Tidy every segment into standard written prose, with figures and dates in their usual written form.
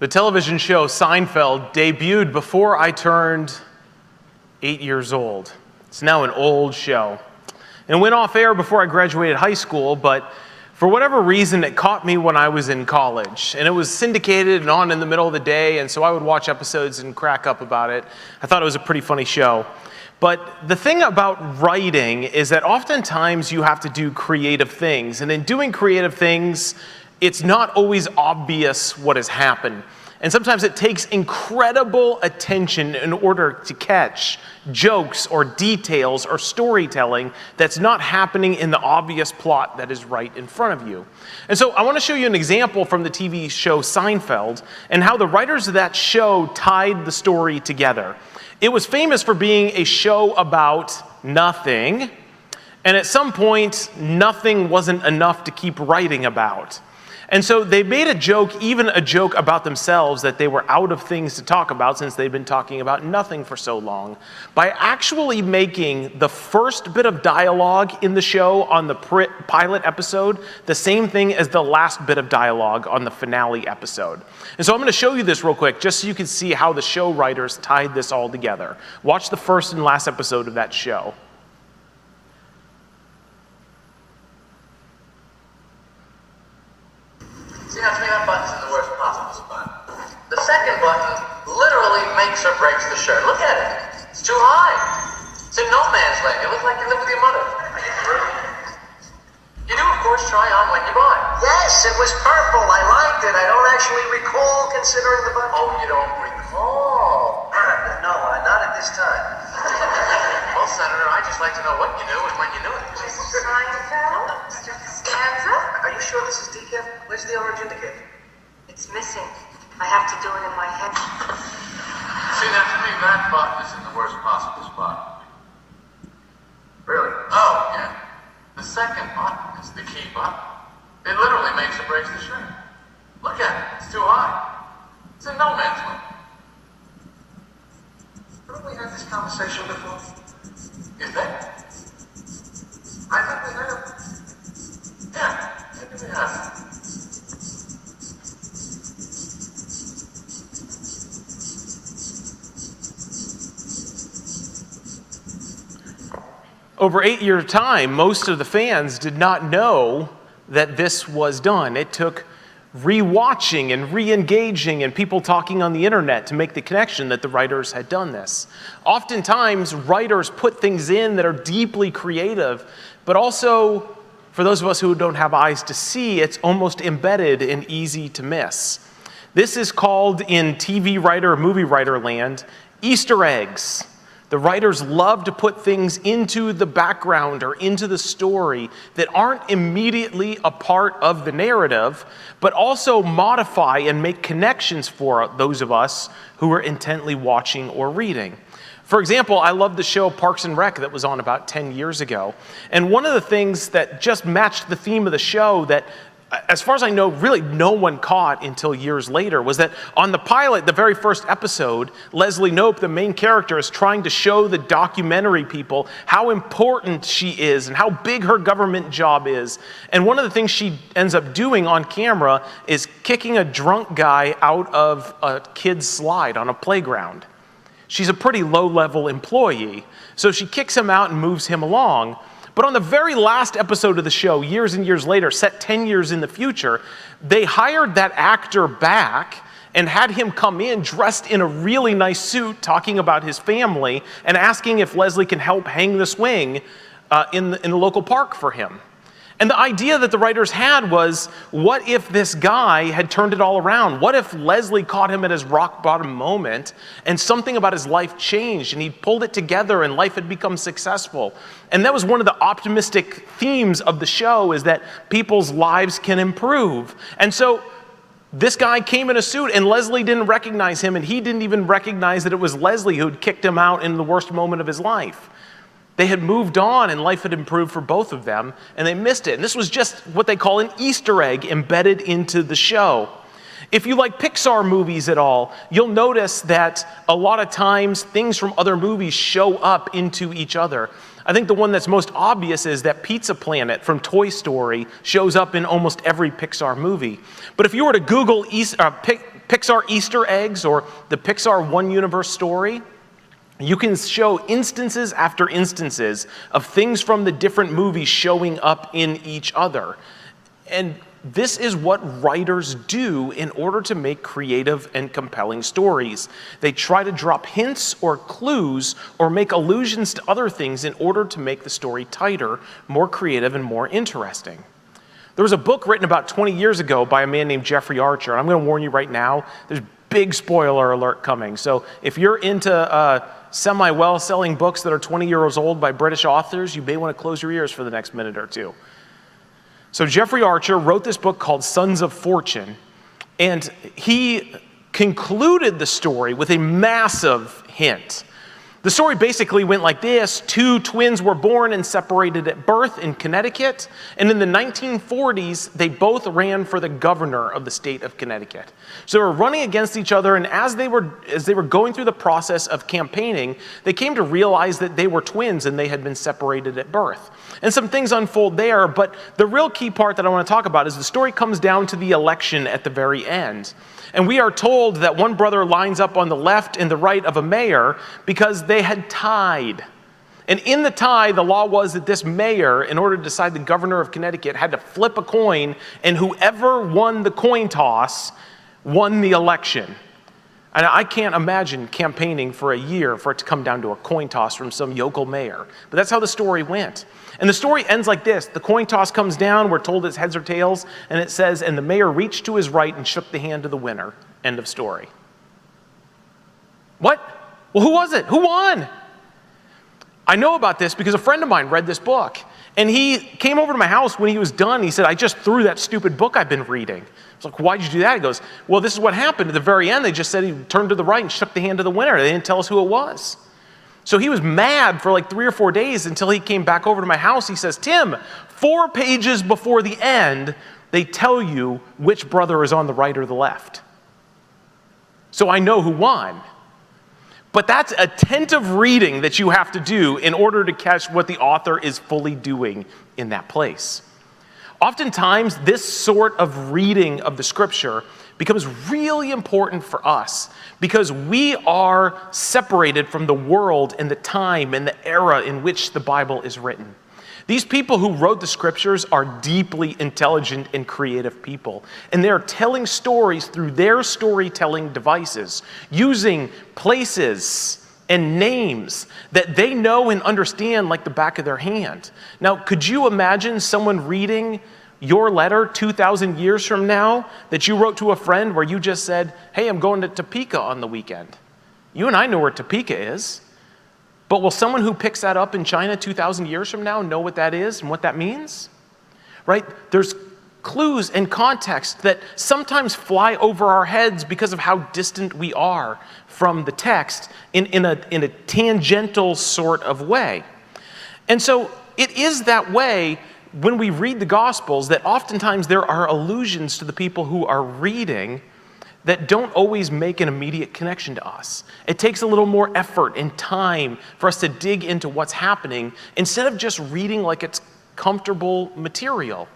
The television show Seinfeld debuted before I turned 8 years old. It's now an old show. And went off air before I graduated high school, but for whatever reason, it caught me when I was in college. And it was syndicated and on in the middle of the day, and so I would watch episodes and crack up about it. I thought it was a pretty funny show. But the thing about writing is that oftentimes you have to do creative things. And in doing creative things, it's not always obvious what has happened. And sometimes it takes incredible attention in order to catch jokes or details or storytelling that's not happening in the obvious plot that is right in front of you. And so I want to show you an example from the TV show Seinfeld and how the writers of that show tied the story together. It was famous for being a show about nothing, and at some point, nothing wasn't enough to keep writing about. And so they made a joke, even a joke about themselves, that they were out of things to talk about since they'd been talking about nothing for so long, by actually making the first bit of dialogue in the show on the pilot episode the same thing as the last bit of dialogue on the finale episode. And so I'm going to show you this real quick, just so you can see how the show writers tied this all together. Watch the first and last episode of that show. See how that button's in the worst possible spot. The second button literally makes or breaks the shirt. Look at it. It's too high. It's in no man's land. You look like you live with your mother. Are you through? You do, of course, try on when you buy. Yes, it was purple. I liked it. I don't actually recall considering the button. Oh, you don't recall? No, not at this time. Well, Senator, I'd just like to know what you knew and when you knew it. Mr. Seinfeld? Mr. Costanza? Are you sure this is decaf? Where's the orange indicator? It's missing. I have to do it in my head. See, now to me, that button is in the worst possible spot. Really? Oh, yeah. The second button is the key button. It literally makes or breaks the shirt. Look at it. It's too high. It's in no man's land. Haven't we had this conversation before? You think? I think we have. Yeah, maybe we have. Over 8 years' time, most of the fans did not know that this was done. It took re-watching and re-engaging and people talking on the internet to make the connection that the writers had done this. Oftentimes, writers put things in that are deeply creative, but also, for those of us who don't have eyes to see, it's almost embedded and easy to miss. This is called, in TV writer, movie writer land, Easter eggs. The writers love to put things into the background or into the story that aren't immediately a part of the narrative, but also modify and make connections for those of us who are intently watching or reading. For example, I love the show Parks and Rec that was on about 10 years ago. And one of the things that just matched the theme of the show that, as far as I know, really no one caught until years later, was that on the pilot, the very first episode, Leslie Knope, the main character, is trying to show the documentary people how important she is and how big her government job is. And one of the things she ends up doing on camera is kicking a drunk guy out of a kid's slide on a playground. She's a pretty low-level employee, so she kicks him out and moves him along. But on the very last episode of the show, years and years later, set 10 years in the future, they hired that actor back and had him come in dressed in a really nice suit talking about his family and asking if Leslie can help hang the swing in the local park for him. And the idea that the writers had was, what if this guy had turned it all around? What if Leslie caught him at his rock bottom moment and something about his life changed and he pulled it together and life had become successful? And that was one of the optimistic themes of the show, is that people's lives can improve. And so this guy came in a suit and Leslie didn't recognize him, and he didn't even recognize that it was Leslie who had kicked him out in the worst moment of his life. They had moved on and life had improved for both of them, and they missed it. And this was just what they call an Easter egg embedded into the show. If you like Pixar movies at all, you'll notice that a lot of times things from other movies show up into each other. I think the one that's most obvious is that Pizza Planet from Toy Story shows up in almost every Pixar movie. But if you were to Google Pixar Easter eggs or the Pixar One Universe story, you can show instances after instances of things from the different movies showing up in each other. And this is what writers do in order to make creative and compelling stories. They try to drop hints or clues or make allusions to other things in order to make the story tighter, more creative, and more interesting. There was a book written about 20 years ago by a man named Jeffrey Archer. I'm going to warn you right now, there's big spoiler alert coming. So if you're into semi-well-selling books that are 20 years old by British authors, you may want to close your ears for the next minute or two. So Jeffrey Archer wrote this book called Sons of Fortune, and he concluded the story with a massive hint. The story basically went like this. Two twins were born and separated at birth in Connecticut, and in the 1940s, they both ran for the governor of the state of Connecticut. So they were running against each other, and as they were going through the process of campaigning, they came to realize that they were twins and they had been separated at birth. And some things unfold there, but the real key part that I want to talk about is the story comes down to the election at the very end. And we are told that one brother lines up on the left and the right of a mayor because they had tied. And in the tie, the law was that this mayor, in order to decide the governor of Connecticut, had to flip a coin, and whoever won the coin toss won the election. And I can't imagine campaigning for a year for it to come down to a coin toss from some yokel mayor. But that's how the story went. And the story ends like this. The coin toss comes down, we're told it's heads or tails, and it says, and the mayor reached to his right and shook the hand of the winner. End of story. What? Well, who was it? Who won? I know about this because a friend of mine read this book. And he came over to my house when he was done. He said, I just threw that stupid book I've been reading. I was like, why'd you do that? He goes, well, this is what happened. At the very end, they just said he turned to the right and shook the hand of the winner. They didn't tell us who it was. So he was mad for like 3 or 4 days until he came back over to my house. He says, Tim, 4 pages before the end, they tell you which brother is on the right or the left. So I know who won. But that's attentive reading that you have to do in order to catch what the author is fully doing in that place. Oftentimes, this sort of reading of the scripture becomes really important for us because we are separated from the world and the time and the era in which the Bible is written. These people who wrote the scriptures are deeply intelligent and creative people, and they're telling stories through their storytelling devices, using places and names that they know and understand like the back of their hand. Now, could you imagine someone reading your letter 2,000 years from now that you wrote to a friend where you just said, hey, I'm going to Topeka on the weekend? You and I know where Topeka is. But will someone who picks that up in China 2,000 years from now know what that is and what that means? Right? There's clues and context that sometimes fly over our heads because of how distant we are from the text in a tangential sort of way. And so it is that way when we read the Gospels that oftentimes there are allusions to the people who are reading that don't always make an immediate connection to us. It takes a little more effort and time for us to dig into what's happening instead of just reading like it's comfortable material.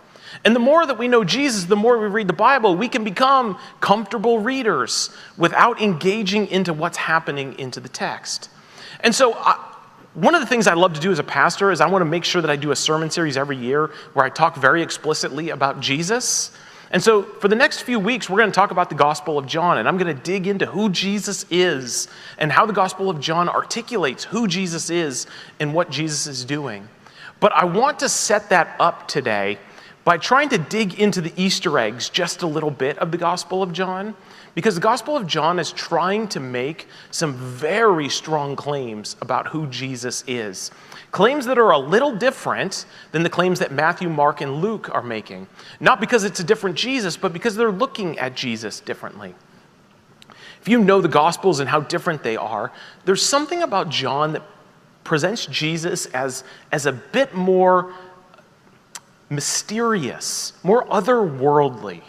And the more that we know Jesus, the more we read the Bible, we can become comfortable readers without engaging into what's happening into the text. And so one of the things I love to do as a pastor is I want to make sure that I do a sermon series every year where I talk very explicitly about Jesus. And so for the next few weeks, we're going to talk about the Gospel of John, and I'm going to dig into who Jesus is and how the Gospel of John articulates who Jesus is and what Jesus is doing. But I want to set that up today by trying to dig into the Easter eggs just a little bit of the Gospel of John, because the Gospel of John is trying to make some very strong claims about who Jesus is. Claims that are a little different than the claims that Matthew, Mark, and Luke are making. Not because it's a different Jesus, but because they're looking at Jesus differently. If you know the Gospels and how different they are, there's something about John that presents Jesus as a bit more mysterious, more otherworldly.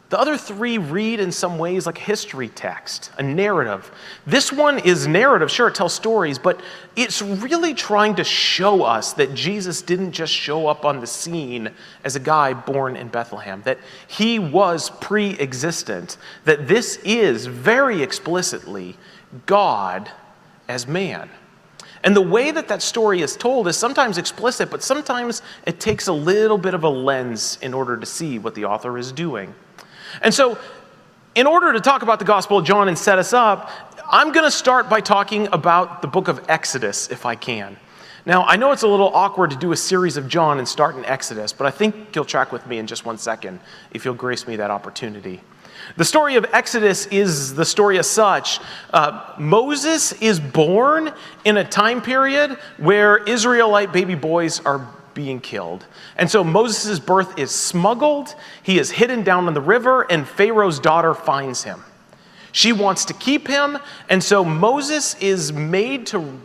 The other three read in some ways like a history text, a narrative. This one is narrative, sure, it tells stories, but it's really trying to show us that Jesus didn't just show up on the scene as a guy born in Bethlehem, that he was pre-existent, that this is very explicitly God as man. And the way that that story is told is sometimes explicit, but sometimes it takes a little bit of a lens in order to see what the author is doing. And so, in order to talk about the Gospel of John and set us up, I'm going to start by talking about the book of Exodus, if I can. Now, I know it's a little awkward to do a series of John and start in Exodus, but I think you'll track with me in just 1 second, if you'll grace me that opportunity. The story of Exodus is the story as such. Moses is born in a time period where Israelite baby boys are being killed. And so Moses' birth is smuggled, he is hidden down in the river, and Pharaoh's daughter finds him. She wants to keep him, and so Moses is made to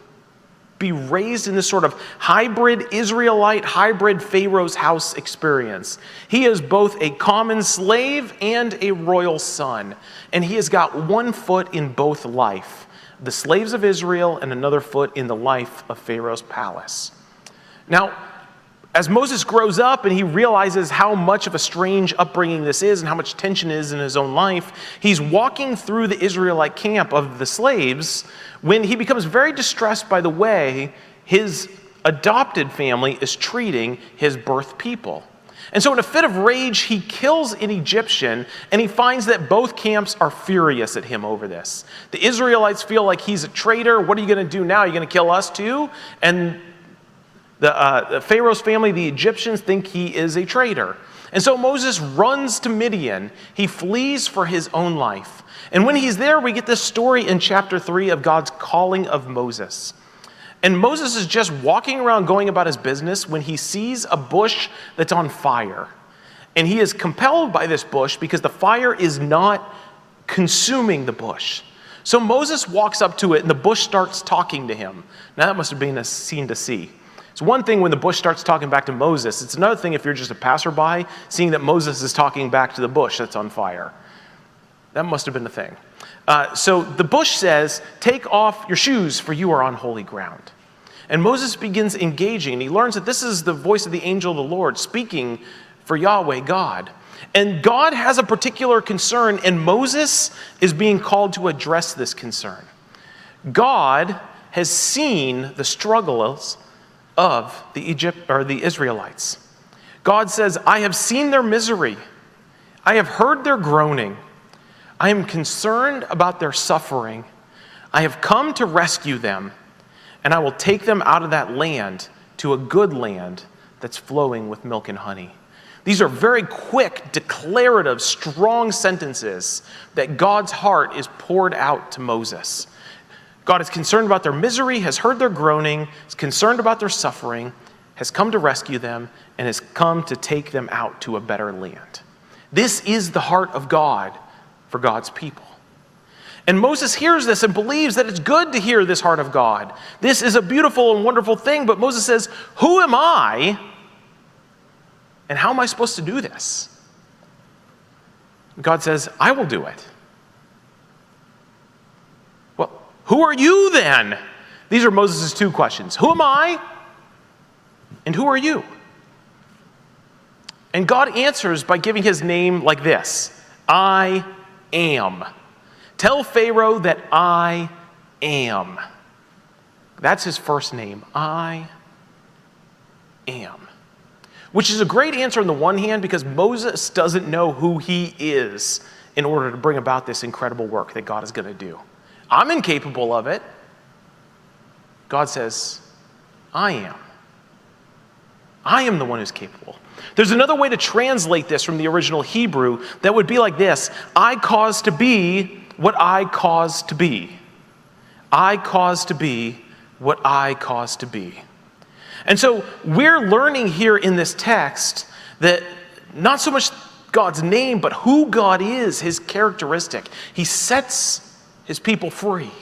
be raised in this sort of hybrid Israelite, hybrid Pharaoh's house experience. He is both a common slave and a royal son, and he has got one foot in both life, the slaves of Israel and another foot in the life of Pharaoh's palace. Now, as Moses grows up and he realizes how much of a strange upbringing this is and how much tension is in his own life, he's walking through the Israelite camp of the slaves when he becomes very distressed by the way his adopted family is treating his birth people. And so in a fit of rage, he kills an Egyptian, and he finds that both camps are furious at him over this. The Israelites feel like he's a traitor. What are you going to do now? Are you going to kill us too? And the Pharaoh's family, the Egyptians, think he is a traitor. And so Moses runs to Midian. He flees for his own life. And when he's there, we get this story in chapter 3 of God's calling of Moses. And Moses is just walking around going about his business when he sees a bush that's on fire. And he is compelled by this bush because the fire is not consuming the bush. So Moses walks up to it and the bush starts talking to him. Now that must have been a scene to see. It's one thing when the bush starts talking back to Moses. It's another thing if you're just a passerby, seeing that Moses is talking back to the bush that's on fire. That must have been the thing. So the bush says, "Take off your shoes, for you are on holy ground." And Moses begins engaging, and he learns that this is the voice of the angel of the Lord speaking for Yahweh God. And God has a particular concern, and Moses is being called to address this concern. God has seen the struggles of the Israelites. God says, "I have seen their misery. I have heard their groaning. I am concerned about their suffering. I have come to rescue them, and I will take them out of that land to a good land that's flowing with milk and honey." These are very quick, declarative, strong sentences that God's heart is poured out to Moses. God is concerned about their misery, has heard their groaning, is concerned about their suffering, has come to rescue them, and has come to take them out to a better land. This is the heart of God for God's people. And Moses hears this and believes that it's good to hear this heart of God. This is a beautiful and wonderful thing, but Moses says, "Who am I, and how am I supposed to do this?" God says, "I will do it." Well, who are you then? These are Moses' two questions. Who am I? And who are you? And God answers by giving his name like this: I am. Tell Pharaoh that I am. That's his first name. I am. Which is a great answer on the one hand because Moses doesn't know who he is in order to bring about this incredible work that God is going to do. I'm incapable of it. God says, I am. I am the one who's capable. There's another way to translate this from the original Hebrew that would be like this: I cause to be what I cause to be. I cause to be what I cause to be. And so we're learning here in this text that not so much God's name, but who God is, his characteristic. He sets his people free.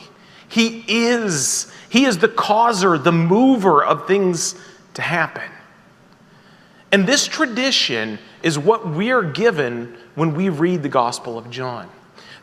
He is the causer, the mover of things to happen. And this tradition is what we are given when we read the Gospel of John.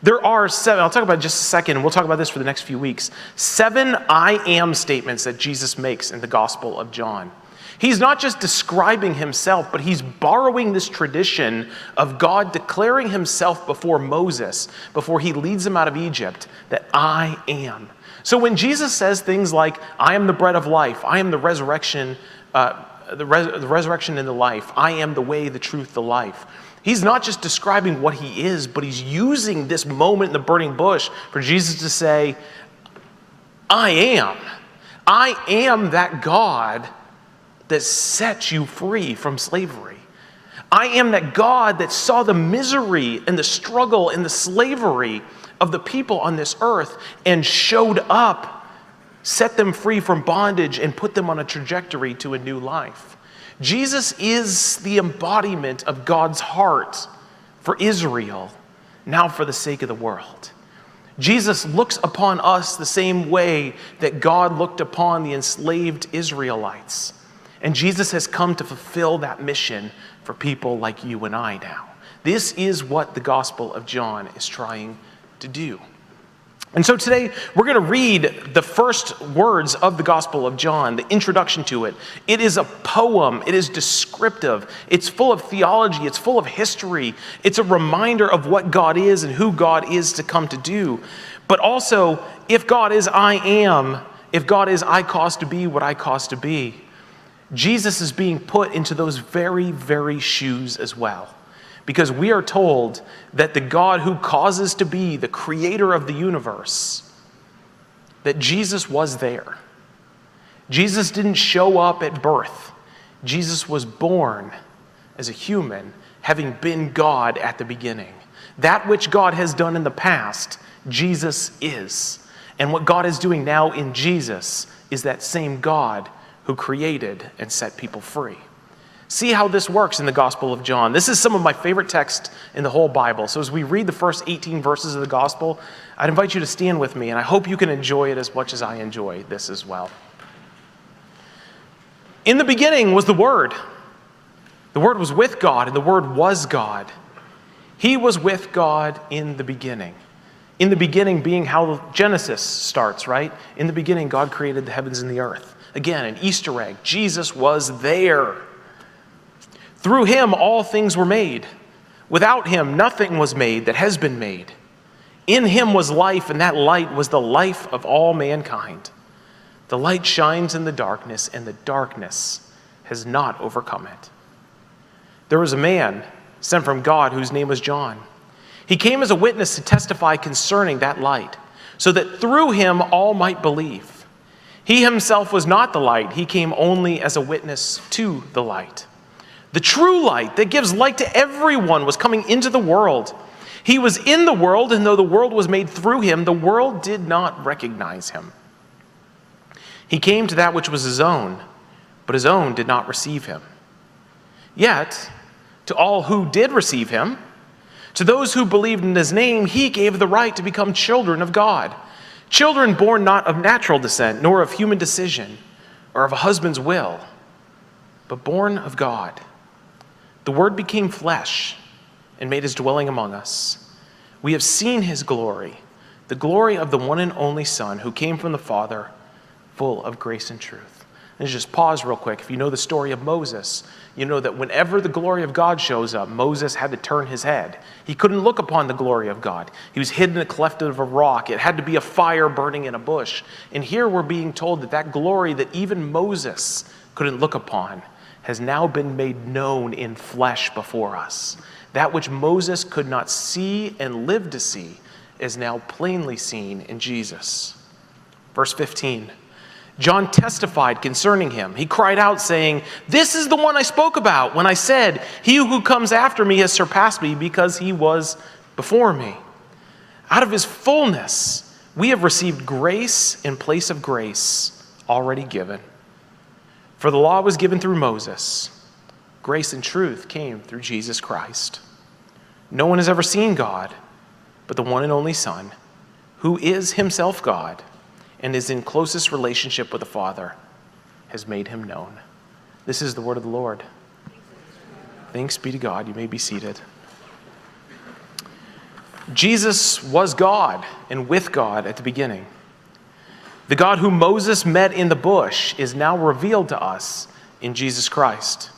There are 7, I'll talk about it in just a second, and we'll talk about this for the next few weeks, 7 I am statements that Jesus makes in the Gospel of John. He's not just describing himself, but he's borrowing this tradition of God declaring himself before Moses, before he leads him out of Egypt, that I am. So when Jesus says things like, I am the bread of life, I am the resurrection, the resurrection and the life, I am the way, the truth, the life, he's not just describing what he is, but he's using this moment in the burning bush for Jesus to say, I am that God that sets you free from slavery. I am that God that saw the misery and the struggle and the slavery of the people on this earth and showed up, set them free from bondage, and put them on a trajectory to a new life. Jesus is the embodiment of God's heart for Israel, now for the sake of the world. Jesus looks upon us the same way that God looked upon the enslaved Israelites. And Jesus has come to fulfill that mission for people like you and I now. This is what the Gospel of John is trying to do. And so today, we're going to read the first words of the Gospel of John, the introduction to it. It is a poem. It is descriptive. It's full of theology. It's full of history. It's a reminder of what God is and who God is to come to do. But also, if God is I am, if God is I cause to be what I cause to be, Jesus is being put into those very, very shoes as well. Because we are told that the God who causes to be, the creator of the universe, that Jesus was there. Jesus didn't show up at birth. Jesus was born as a human, having been God at the beginning. That which God has done in the past, Jesus is. And what God is doing now in Jesus is that same God who created and set people free. See how this works in the Gospel of John. This is some of my favorite texts in the whole Bible. So as we read the first 18 verses of the Gospel, I'd invite you to stand with me, and I hope you can enjoy it as much as I enjoy this as well. In the beginning was the Word. The Word was with God, and the Word was God. He was with God in the beginning. In the beginning being how Genesis starts, right? In the beginning, God created the heavens and the earth. Again, an Easter egg. Jesus was there. Through him, all things were made. Without him, nothing was made that has been made. In him was life, and that light was the life of all mankind. The light shines in the darkness, and the darkness has not overcome it. There was a man sent from God whose name was John. He came as a witness to testify concerning that light, so that through him all might believe. He himself was not the light. He came only as a witness to the light. The true light that gives light to everyone was coming into the world. He was in the world, and though the world was made through him, the world did not recognize him. He came to that which was his own, but his own did not receive him. Yet, to all who did receive him, to those who believed in his name, he gave the right to become children of God. Children born not of natural descent, nor of human decision, or of a husband's will, but born of God. The Word became flesh and made his dwelling among us. We have seen his glory, the glory of the one and only Son who came from the Father, full of grace and truth. And just pause real quick. If you know the story of Moses, you know that whenever the glory of God shows up, Moses had to turn his head. He couldn't look upon the glory of God. He was hidden in a cleft of a rock. It had to be a fire burning in a bush. And here we're being told that that glory that even Moses couldn't look upon has now been made known in flesh before us. That which Moses could not see and live to see is now plainly seen in Jesus. Verse 15. John testified concerning him. He cried out, saying, "This is the one I spoke about when I said, 'He who comes after me has surpassed me because he was before me.' Out of his fullness, we have received grace in place of grace already given. For the law was given through Moses. Grace and truth came through Jesus Christ. No one has ever seen God, but the one and only Son, who is himself God, and is in closest relationship with the Father, has made him known." This is the word of the Lord. Thanks be to God. You may be seated. Jesus was God and with God at the beginning. The God who Moses met in the bush is now revealed to us in Jesus Christ.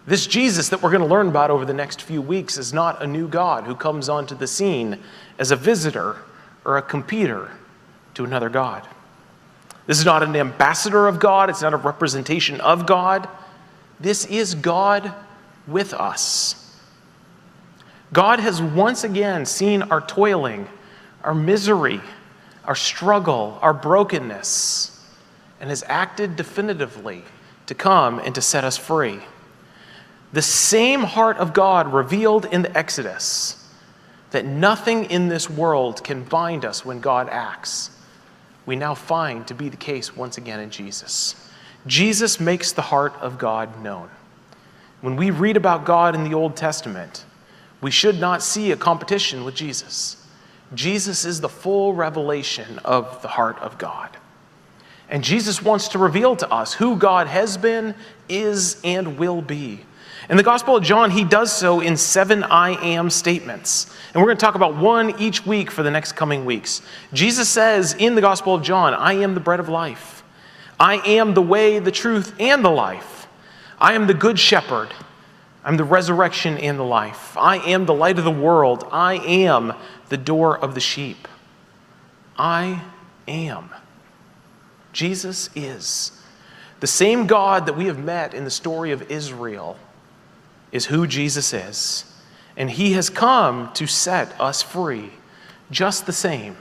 This Jesus that we're going to learn about over the next few weeks is not a new God who comes onto the scene as a visitor or a competitor to another God. This is not an ambassador of God. It's not a representation of God. This is God with us. God has once again seen our toiling, our misery, our struggle, our brokenness, and has acted definitively to come and to set us free. The same heart of God revealed in the Exodus, that nothing in this world can bind us when God acts, we now find to be the case once again in Jesus. Jesus makes the heart of God known. When we read about God in the Old Testament, we should not see a competition with Jesus. Jesus is the full revelation of the heart of God. And Jesus wants to reveal to us who God has been, is, and will be. In the Gospel of John, he does so in 7 I am statements. And we're going to talk about one each week for the next coming weeks. Jesus says in the Gospel of John, I am the bread of life. I am the way, the truth, and the life. I am the good shepherd. I'm the resurrection and the life. I am the light of the world. I am the door of the sheep. I am. Jesus is. The same God that we have met in the story of Israel is who Jesus is. And he has come to set us free, just the same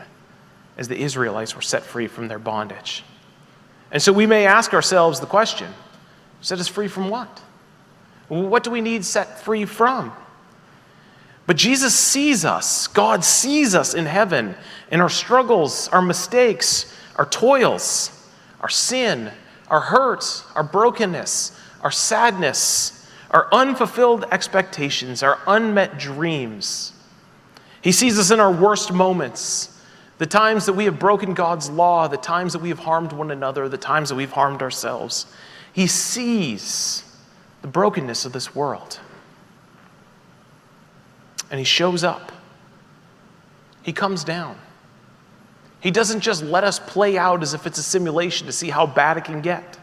as the Israelites were set free from their bondage. And so we may ask ourselves the question, set us free from what? What do we need set free from? But Jesus sees us. God sees us in heaven, in our struggles, our mistakes, our toils, our sin, our hurt, our brokenness, our sadness, our unfulfilled expectations, our unmet dreams. He sees us in our worst moments, the times that we have broken God's law, the times that we have harmed one another, the times that we've harmed ourselves. He sees the brokenness of this world. And he shows up. He comes down. He doesn't just let us play out as if it's a simulation to see how bad it can get.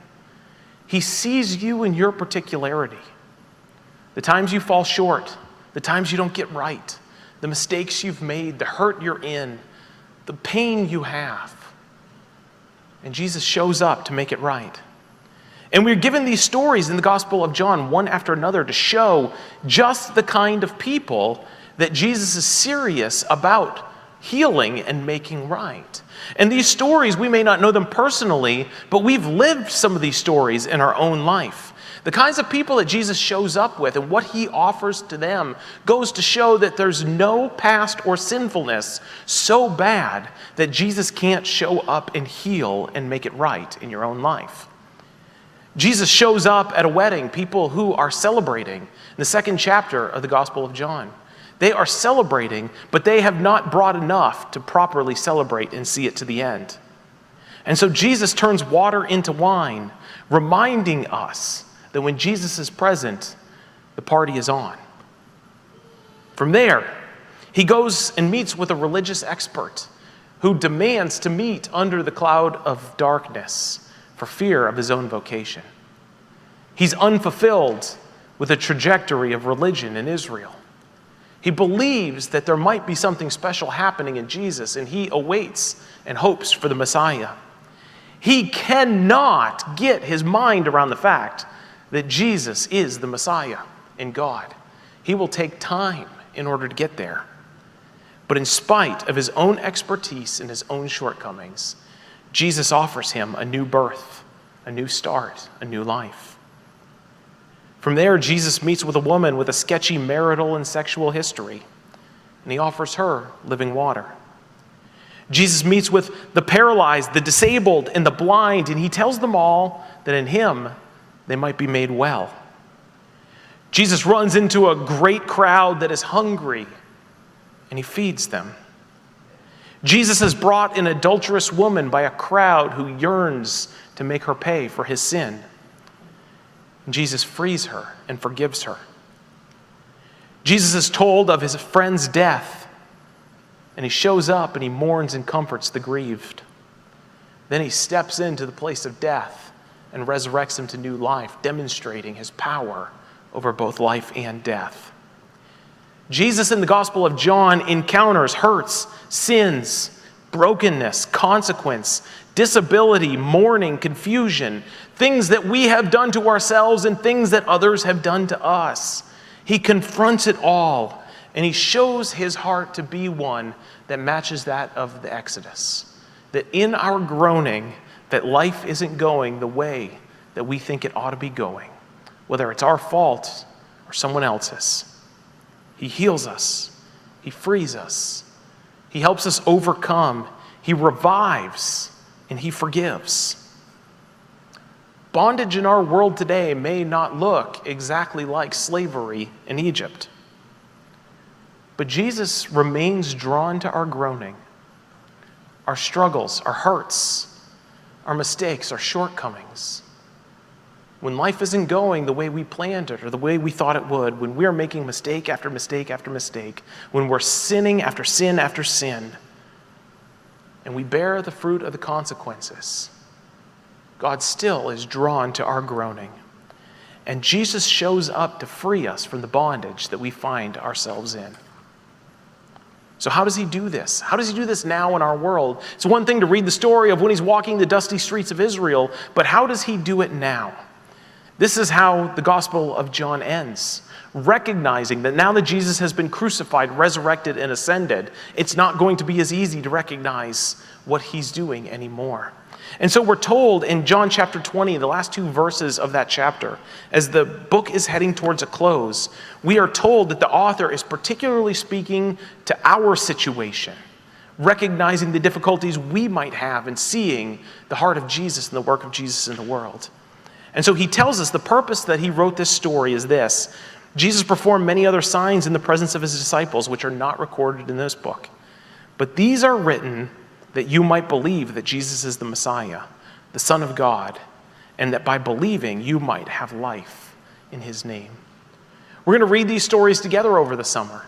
He sees you in your particularity. The times you fall short, the times you don't get right, the mistakes you've made, the hurt you're in, the pain you have. And Jesus shows up to make it right. And we're given these stories in the Gospel of John, one after another, to show just the kind of people that Jesus is serious about healing and making right. And these stories, we may not know them personally, but we've lived some of these stories in our own life. The kinds of people that Jesus shows up with and what he offers to them goes to show that there's no past or sinfulness so bad that Jesus can't show up and heal and make it right in your own life. Jesus shows up at a wedding, people who are celebrating. In the 2nd chapter of the Gospel of John, they are celebrating, but they have not brought enough to properly celebrate and see it to the end. And so Jesus turns water into wine, reminding us that when Jesus is present, the party is on. From there, he goes and meets with a religious expert who demands to meet under the cloud of darkness for fear of his own vocation. He's unfulfilled with a trajectory of religion in Israel. He believes that there might be something special happening in Jesus, and he awaits and hopes for the Messiah. He cannot get his mind around the fact that Jesus is the Messiah and God. He will take time in order to get there. But in spite of his own expertise and his own shortcomings, Jesus offers him a new birth, a new start, a new life. From there, Jesus meets with a woman with a sketchy marital and sexual history, and he offers her living water. Jesus meets with the paralyzed, the disabled, and the blind, and he tells them all that in him they might be made well. Jesus runs into a great crowd that is hungry, and he feeds them. Jesus has brought an adulterous woman by a crowd who yearns to make her pay for his sin. And Jesus frees her and forgives her. Jesus is told of his friend's death, and he shows up and he mourns and comforts the grieved. Then he steps into the place of death and resurrects him to new life, demonstrating his power over both life and death. Jesus in the Gospel of John encounters hurts, sins, brokenness, consequence, disability, mourning, confusion, things that we have done to ourselves and things that others have done to us. He confronts it all, and he shows his heart to be one that matches that of the Exodus. That in our groaning, that life isn't going the way that we think it ought to be going, whether it's our fault or someone else's. He heals us. He frees us. He helps us overcome. He revives, and he forgives. Bondage in our world today may not look exactly like slavery in Egypt, but Jesus remains drawn to our groaning, our struggles, our hurts, our mistakes, our shortcomings. When life isn't going the way we planned it or the way we thought it would, when we're making mistake after mistake after mistake, when we're sinning after sin after sin, and we bear the fruit of the consequences, God still is drawn to our groaning. And Jesus shows up to free us from the bondage that we find ourselves in. So how does he do this? How does he do this now in our world? It's one thing to read the story of when he's walking the dusty streets of Israel, but how does he do it now? This is how the Gospel of John ends, recognizing that now that Jesus has been crucified, resurrected, and ascended, it's not going to be as easy to recognize what he's doing anymore. And so we're told in John chapter 20, the last two verses of that chapter, as the book is heading towards a close, we are told that the author is particularly speaking to our situation, recognizing the difficulties we might have in seeing the heart of Jesus and the work of Jesus in the world. And so he tells us the purpose that he wrote this story is this: Jesus performed many other signs in the presence of his disciples, which are not recorded in this book. But these are written that you might believe that Jesus is the Messiah, the Son of God, and that by believing you might have life in his name. We're going to read these stories together over the summer.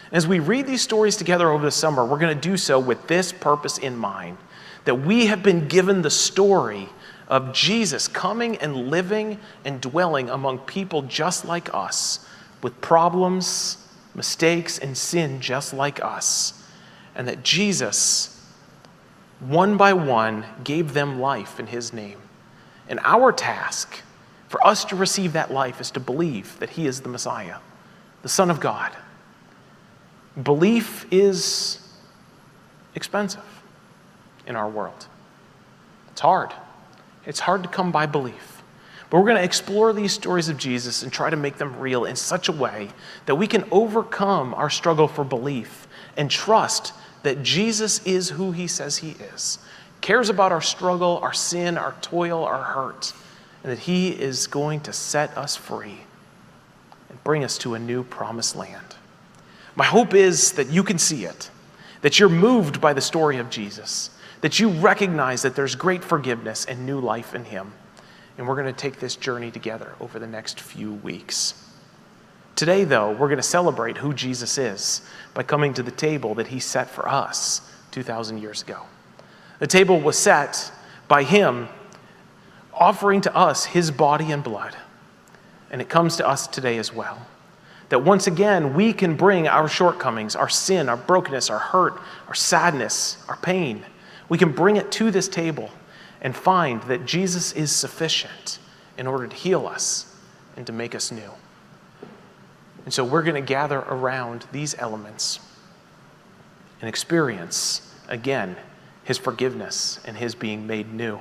And as we read these stories together over the summer, we're going to do so with this purpose in mind, that we have been given the story of Jesus coming and living and dwelling among people just like us, with problems, mistakes, and sin just like us. And that Jesus, one by one, gave them life in his name. And our task for us to receive that life is to believe that he is the Messiah, the Son of God. Belief is expensive in our world. It's hard. It's hard to come by belief. But we're going to explore these stories of Jesus and try to make them real in such a way that we can overcome our struggle for belief and trust that Jesus is who he says he is, cares about our struggle, our sin, our toil, our hurt, and that he is going to set us free and bring us to a new promised land. My hope is that you can see it, that you're moved by the story of Jesus, that you recognize that there's great forgiveness and new life in him. And we're going to take this journey together over the next few weeks. Today, though, we're going to celebrate who Jesus is by coming to the table that he set for us 2,000 years ago. The table was set by him offering to us his body and blood. And it comes to us today as well. That once again, we can bring our shortcomings, our sin, our brokenness, our hurt, our sadness, our pain. We can bring it to this table and find that Jesus is sufficient in order to heal us and to make us new. And so we're going to gather around these elements and experience, again, his forgiveness and his being made new.